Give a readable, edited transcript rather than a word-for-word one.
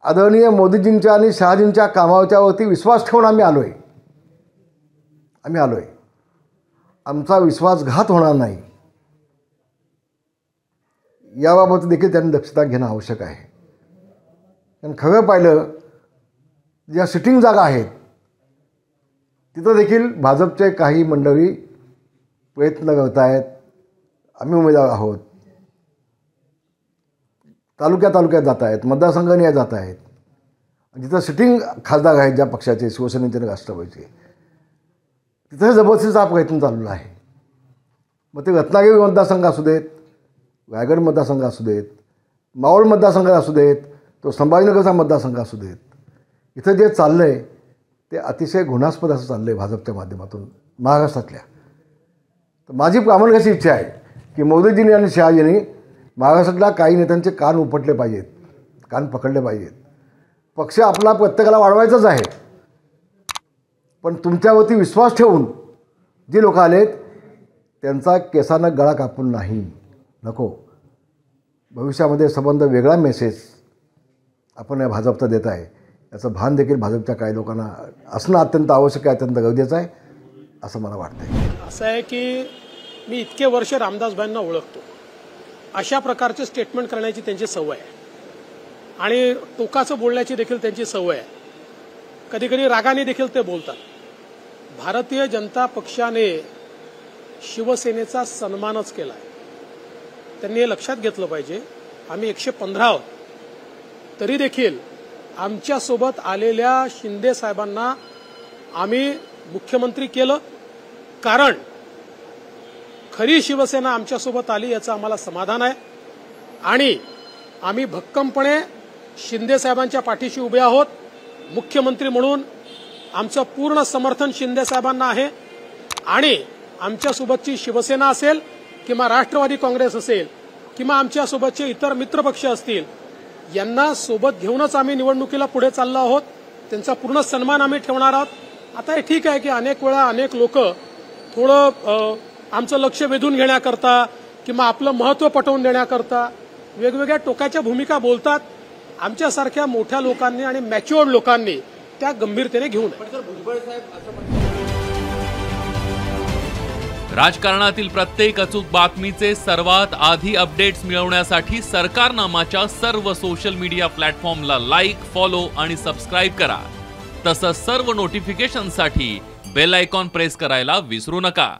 आदरणीय मोदीजींच्या आणि शहाजींच्या कामावरती विश्वास ठेवून आम्ही आलोय. आमचा विश्वासघात होणार नाही याबाबत देखील त्यांनी दक्षता घेणं आवश्यक आहे. कारण खरं पाहिलं ज्या सिटिंग जागा आहेत तिथं देखील भाजपचे काही मंडळी प्रयत्न करत आहेत. आम्ही उमेदवार आहोत, तालुक्यात जात आहेत, मतदारसंघाने जात आहेत. जिथं सिटिंग खासदार आहेत ज्या पक्षाचे, शिवसेनेचे आणि राष्ट्रवादीचे, तिथं जबरदस्तीचा प्रयत्न चाललेला आहे. मग ते रत्नागिरी मतदारसंघ असू देत, रायगड मतदारसंघ असू देत, मावळ मतदारसंघ असू देत, तो संभाजीनगरचा मतदारसंघ असू देत, इथं जे चाललं आहे ते अतिशय घृणास्पद असं चाललं आहे भाजपच्या माध्यमातून महाराष्ट्रातल्या. तर माझी प्रामाणिक अशी इच्छा आहे की मोदीजींनी आणि शहाजींनी महाराष्ट्रातल्या काही नेत्यांचे कान उपटले पाहिजेत, कान पकडले पाहिजेत. पक्ष आपला प्रत्येकाला वाढवायचाच आहे, पण तुमच्यावरती विश्वास ठेवून जी लोक आलेत त्यांचा केसानं गळा कापून नाही, नको. भविष्यामध्ये संबंध वेगळा मेसेज आपण या भाजपचा देत आहे याचं भान देखील भाजपच्या काही लोकांना असणं अत्यंत आवश्यक आहे, अत्यंत गरजेचं आहे असं मला वाटतंय. असं आहे की मी इतके वर्ष रामदासभाईंना ओळखतो. अशा प्रकारचे स्टेटमेंट करण्याची त्यांची सवय आहे आणि टोकाचं बोलण्याची देखील त्यांची सवय आहे. कधी कधी रागाने देखील ते बोलतात. भारतीय जनता पक्षाने शिवसेनेचा सन्मानच केला आहे. त्यांनी हे लक्षात घेतलं पाहिजे. आम्ही 115 आहोत, तरी देखील आमच्यासोबत आलेल्या शिंदे साहेबांना आम्ही मुख्यमंत्री केलं. कारण खरी शिवसेना आमच्यासोबत आली याचं आम्हाला समाधान आहे आणि आम्ही भक्कमपणे शिंदे साहेबांच्या पाठीशी उभे आहोत. मुख्यमंत्री म्हणून आमचं पूर्ण समर्थन शिंदे साहेबांना आहे आणि आमच्यासोबतची शिवसेना असेल किंवा राष्ट्रवादी काँग्रेस असेल किंवा आमच्यासोबतचे इतर मित्रपक्ष असतील, यांना सोबत घेऊनच आम्ही निवडणुकीला पुढे चाललो आहोत. त्यांचा पूर्ण सन्मान आम्ही ठेवणार आहोत. आता हे ठीक आहे की अनेक वेळा अनेक लोक थोडं आमचं लक्ष वेधून घेण्याकरता किंवा आपलं महत्त्व पटवून देण्याकरता वेगवेगळ्या टोकाच्या भूमिका बोलतात. आमच्यासारख्या मोठ्या लोकांनी आणि मॅच्युअर्ड लोकांनी त्या गंभीरतेने घेऊ नये. राजकारणातील प्रत्येक अचूक बातमीचे सर्वात आधी अपडेट्स मिळवण्यासाठी सरकारनामाच्या सर्व सोशल मीडिया प्लॅटफॉर्मला लाईक, फॉलो आणि सबस्क्राईब करा. तसंच सर्व नोटिफिकेशनसाठी बेल आयकॉन प्रेस करायला विसरू नका.